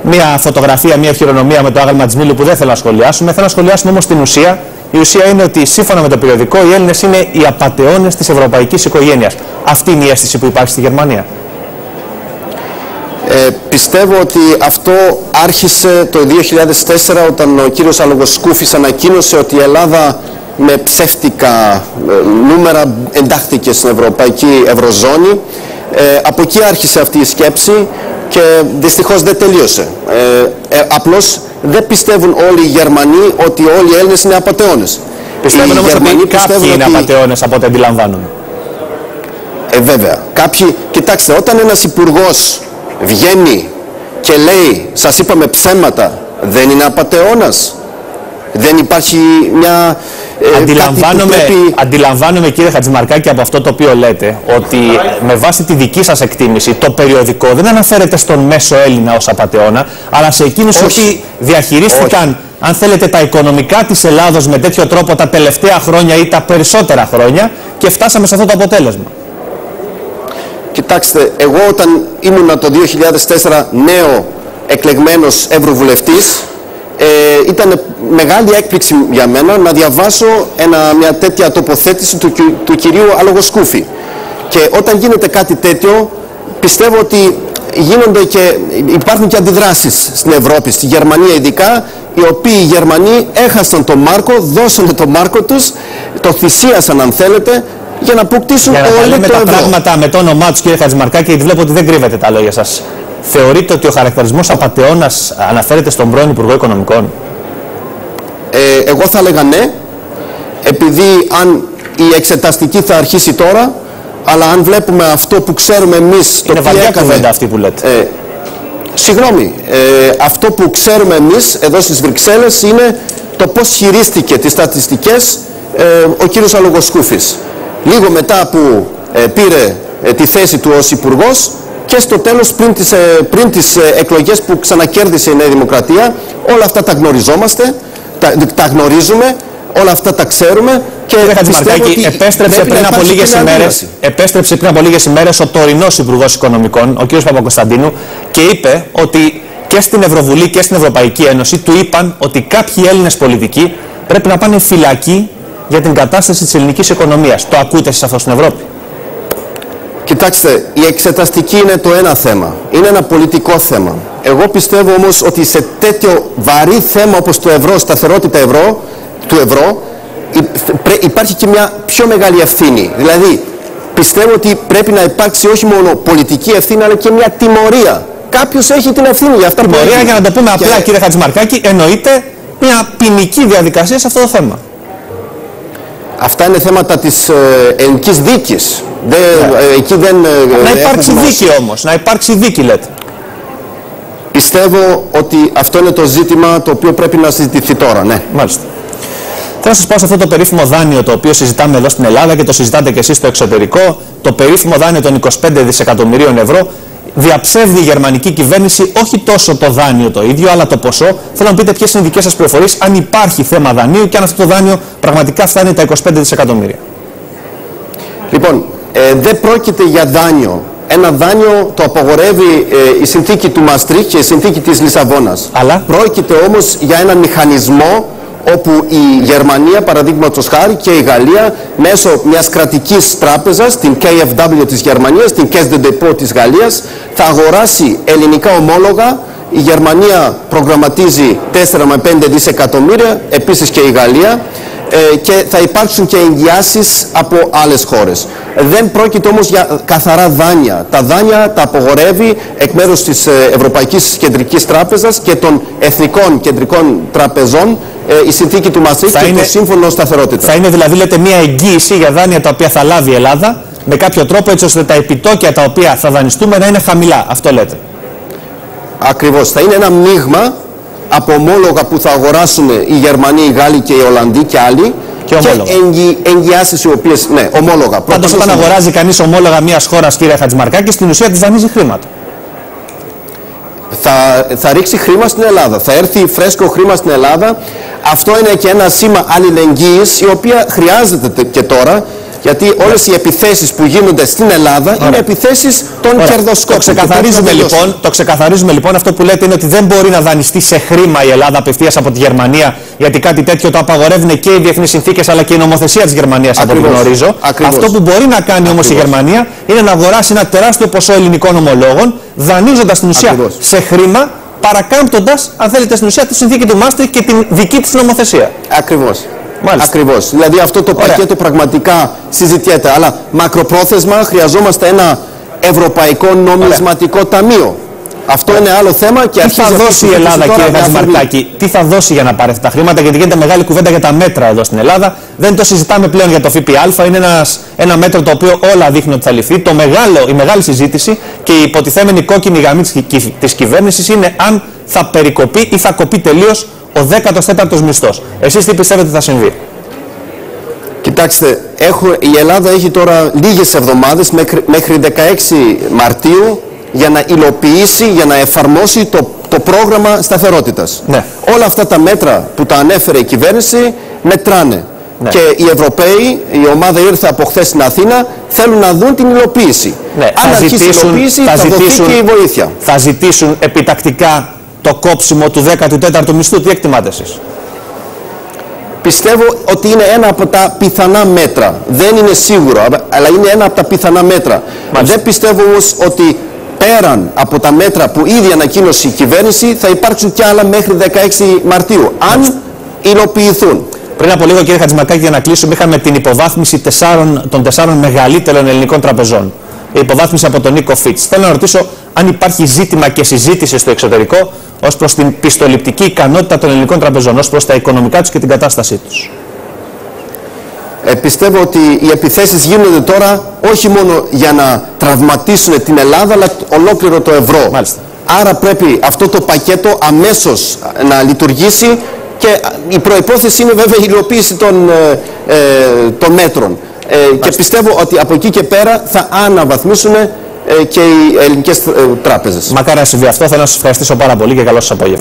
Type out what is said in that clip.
μια φωτογραφία, μια χειρονομία με το άγαλμα της Μήλου που δεν θέλω να σχολιάσουμε. Θέλω να σχολιάσουμε όμως την ουσία. Η ουσία είναι ότι σύμφωνα με το περιοδικό οι Έλληνες είναι οι απατεώνες της ευρωπαϊκής οικογένειας. Αυτή είναι η αίσθηση που υπάρχει στη Γερμανία. Πιστεύω ότι αυτό άρχισε το 2004 όταν ο κύριος Αλογοσκούφης ανακοίνωσε ότι η Ελλάδα με ψεύτικα νούμερα εντάχθηκε στην Ευρωπαϊκή Ευρωζώνη. Από εκεί άρχισε αυτή η σκέψη και δυστυχώς δεν τελείωσε. Απλώς δεν πιστεύουν όλοι οι Γερμανοί ότι όλοι οι Έλληνες είναι απατεώνες. Πιστεύουν όμως ότι κάποιοι είναι απατεώνες από ό,τι αντιλαμβάνομαι. Βέβαια. Κάποιοι, κοιτάξτε, όταν ένας υπουργός βγαίνει και λέει σας είπαμε ψέματα, δεν είναι απατεώνας? Δεν υπάρχει μια... Αντιλαμβάνομαι κύριε Χατζημαρκάκη από αυτό το οποίο λέτε ότι με βάση τη δική σας εκτίμηση το περιοδικό δεν αναφέρεται στον μέσο Έλληνα ως απατεώνα, αλλά σε εκείνους οι οποίοι διαχειρίστηκαν αν θέλετε τα οικονομικά της Ελλάδος με τέτοιο τρόπο τα τελευταία χρόνια ή τα περισσότερα χρόνια και φτάσαμε σε αυτό το αποτέλεσμα. Κοιτάξτε, εγώ όταν ήμουνα το 2004 νέο εκλεγμένος ευρωβουλευτής, ήταν μεγάλη έκπληξη για μένα να διαβάσω μια τέτοια τοποθέτηση του κυρίου Αλογοσκούφη. Και όταν γίνεται κάτι τέτοιο, πιστεύω ότι υπάρχουν και αντιδράσεις στην Ευρώπη, στη Γερμανία ειδικά, οι οποίοι οι Γερμανοί έχασαν τον Μάρκο, δώσανε τον Μάρκο τους, το θυσίασαν αν θέλετε, για να αποκτήσουν όλο το ευρώ. Τα πράγματα με το όνομά τους κύριε Χατζημαρκάκη, γιατί βλέπω ότι δεν κρύβετε τα λόγια σας. Θεωρείτε ότι ο χαρακτηρισμός απατεώνας αναφέρεται στον πρώην Υπουργό Οικονομικών? Εγώ θα έλεγα ναι, επειδή αν η εξεταστική θα αρχίσει τώρα, αλλά αν βλέπουμε αυτό που ξέρουμε εμείς... Είναι βαριά κουβέντα αυτή που λέτε. Συγγνώμη, αυτό που ξέρουμε εμείς εδώ στις Βρυξέλλες είναι το πώς χειρίστηκε τις στατιστικές ο κύριος Αλογοσκούφης. Λίγο μετά που πήρε τη θέση του ως υπουργός και στο τέλος πριν τις εκλογές που ξανακέρδισε η Νέα Δημοκρατία, όλα αυτά τα γνωριζόμαστε, τα γνωρίζουμε, όλα αυτά τα ξέρουμε και πιστεύω ότι επέστρεψε πριν από λίγες ημέρες ο τωρινός Υπουργός Οικονομικών, ο κ. Παπακοσταντίνου, και είπε ότι και στην Ευρωβουλή και στην Ευρωπαϊκή Ένωση του είπαν ότι κάποιοι Έλληνες πολιτικοί πρέπει να πάνε φυλακή για την κατάσταση της ελληνικής οικονομίας. Το ακούτε εσείς αυτό στην Ευρώπη? Κοιτάξτε, η εξεταστική είναι το ένα θέμα. Είναι ένα πολιτικό θέμα. Εγώ πιστεύω όμως ότι σε τέτοιο βαρύ θέμα όπως το ευρώ, σταθερότητα του ευρώ, υπάρχει και μια πιο μεγάλη ευθύνη. Δηλαδή, πιστεύω ότι πρέπει να υπάρξει όχι μόνο πολιτική ευθύνη, αλλά και μια τιμωρία. Κάποιος έχει την ευθύνη για αυτά που έγινε. Τιμωρία, για να το πούμε απλά, κύριε Χατζημαρκάκη, εννοείται μια ποινική διαδικασία σε αυτό το θέμα. Αυτά είναι θέματα της ελληνικής δίκης. Εκεί δεν, να υπάρξει δίκη όμως, να υπάρξει δίκη λέτε. Πιστεύω ότι αυτό είναι το ζήτημα το οποίο πρέπει να συζητηθεί τώρα, ναι. Μάλιστα. Θέλω να σας πω σε αυτό το περίφημο δάνειο το οποίο συζητάμε εδώ στην Ελλάδα και το συζητάτε και εσείς στο εξωτερικό, το περίφημο δάνειο των 25 δισεκατομμυρίων ευρώ. Διαψεύδει η γερμανική κυβέρνηση όχι τόσο το δάνειο το ίδιο, αλλά το ποσό. Θέλω να πείτε ποιες είναι οι δικές σας πληροφορίες, αν υπάρχει θέμα δανείου και αν αυτό το δάνειο πραγματικά φτάνει τα 25 δισεκατομμύρια. Λοιπόν, δεν πρόκειται για δάνειο. Ένα δάνειο το απαγορεύει η συνθήκη του Μαστρίχτ και η συνθήκη της Λισαβόνας. Αλλά πρόκειται όμως για ένα μηχανισμό όπου η Γερμανία, παραδείγματος χάρη, και η Γαλλία μέσω μιας κρατικής τράπεζας, την KfW της Γερμανίας, την Caisse de Dépôt της Γαλλίας, θα αγοράσει ελληνικά ομόλογα. Η Γερμανία προγραμματίζει 4 με 5 δισεκατομμύρια, επίσης και η Γαλλία, και θα υπάρξουν και εγγυάσεις από άλλες χώρες. Δεν πρόκειται όμως για καθαρά δάνεια. Τα δάνεια τα απογορεύει εκ μέρους της Ευρωπαϊκής Κεντρικής Τράπεζας και των Εθνικών Κεντρικών Τραπεζών η συνθήκη του Μαστρίχτ και το Σύμφωνο Σταθερότητας. Θα είναι δηλαδή, λέτε, μια εγγύηση για δάνεια τα οποία θα λάβει η Ελλάδα με κάποιο τρόπο, έτσι ώστε τα επιτόκια τα οποία θα δανειστούμε να είναι χαμηλά. Αυτό λέτε? Ακριβώς. Θα είναι ένα μείγμα από ομόλογα που θα αγοράσουν οι Γερμανοί, οι Γάλλοι και οι Ολλανδοί και άλλοι, και εγγυάσεις οι οποίες, ναι, ομόλογα. Πάντως όταν αγοράζει κανείς ομόλογα μιας χώρας, κύριε Χατζημαρκάκη, στην ουσία της δανείζει χρήματα. Θα ρίξει χρήμα στην Ελλάδα, θα έρθει φρέσκο χρήμα στην Ελλάδα. Αυτό είναι και ένα σήμα αλληλεγγύης, η οποία χρειάζεται και τώρα. Γιατί όλες οι επιθέσεις που γίνονται στην Ελλάδα είναι επιθέσεις των κερδοσκόπων. Το ξεκαθαρίζουμε λοιπόν. Αυτό που λέτε είναι ότι δεν μπορεί να δανειστεί σε χρήμα η Ελλάδα απευθείας από τη Γερμανία, γιατί κάτι τέτοιο το απαγορεύουν και οι διεθνείς συνθήκες αλλά και η νομοθεσία της Γερμανίας, από ό,τι γνωρίζω. Αυτό που μπορεί να κάνει όμως η Γερμανία είναι να αγοράσει ένα τεράστιο ποσό ελληνικών ομολόγων, δανείζοντας την ουσία σε χρήμα, παρακάμπτοντας, αν θέλετε, στην ουσία τη συνθήκη του Μάστριχτ και την δική της νομοθεσία. Ακριβώς. Ακριβώς. Δηλαδή αυτό το πακέτο πραγματικά συζητιέται. Αλλά μακροπρόθεσμα χρειαζόμαστε ένα ευρωπαϊκό νομισματικό ταμείο. Αυτό είναι άλλο θέμα και τι θα δώσει η Ελλάδα, κύριε Χατζημαρκάκη, τι θα δώσει για να πάρει αυτά τα χρήματα, γιατί γίνεται μεγάλη κουβέντα για τα μέτρα εδώ στην Ελλάδα. Δεν το συζητάμε πλέον για το ΦΠΑ, είναι ένα μέτρο το οποίο όλα δείχνουν ότι θα ληφθεί. Η μεγάλη συζήτηση και η υποτιθέμενη κόκκινη γραμμή της κυβέρνησης είναι αν θα περικοπεί ή θα κοπεί τελείως ο 14ος μισθός. Εσείς τι πιστεύετε θα συμβεί? Κοιτάξτε, η Ελλάδα έχει τώρα λίγες εβδομάδες μέχρι 16 Μαρτίου για να υλοποιήσει, για να εφαρμόσει το πρόγραμμα σταθερότητας. Ναι. Όλα αυτά τα μέτρα που τα ανέφερε η κυβέρνηση μετράνε. Ναι. Και οι Ευρωπαίοι, η ομάδα ήρθε από χθες στην Αθήνα, θέλουν να δουν την υλοποίηση. Ναι. Αν αρχίσει η υλοποίηση θα δοθεί και η βοήθεια. Θα ζητήσουν επιτακτικά το κόψιμο του 14ου μισθού. Τι εκτιμάτε εσείς? Πιστεύω ότι είναι ένα από τα πιθανά μέτρα. Δεν είναι σίγουρο, αλλά είναι ένα από τα πιθανά μέτρα. Δεν πιστεύω όμως ότι πέραν από τα μέτρα που ήδη ανακοίνωσε η κυβέρνηση θα υπάρξουν και άλλα μέχρι 16 Μαρτίου, αν υλοποιηθούν. Πριν από λίγο, κύριε Χατζημαρκάκη, για να κλείσουμε, είχαμε την υποβάθμιση των 4 μεγαλύτερων ελληνικών τραπεζών. Η υποβάθμιση από τον Νίκο Φίτς. Θέλω να ρωτήσω αν υπάρχει ζήτημα και συζήτηση στο εξωτερικό ως προς την πιστοληπτική ικανότητα των ελληνικών τραπεζών, ως προς τα οικονομικά τους και την κατάστασή τους. Πιστεύω ότι οι επιθέσεις γίνονται τώρα όχι μόνο για να τραυματίσουν την Ελλάδα, αλλά ολόκληρο το ευρώ. Μάλιστα. Άρα πρέπει αυτό το πακέτο αμέσως να λειτουργήσει και η προϋπόθεση είναι βέβαια η υλοποίηση των μέτρων. Και πιστεύω ότι από εκεί και πέρα θα αναβαθμίσουν και οι ελληνικές τράπεζες. Μακάρι να συμβεί αυτό. Θέλω να σας ευχαριστήσω πάρα πολύ και καλό σας απόγευμα.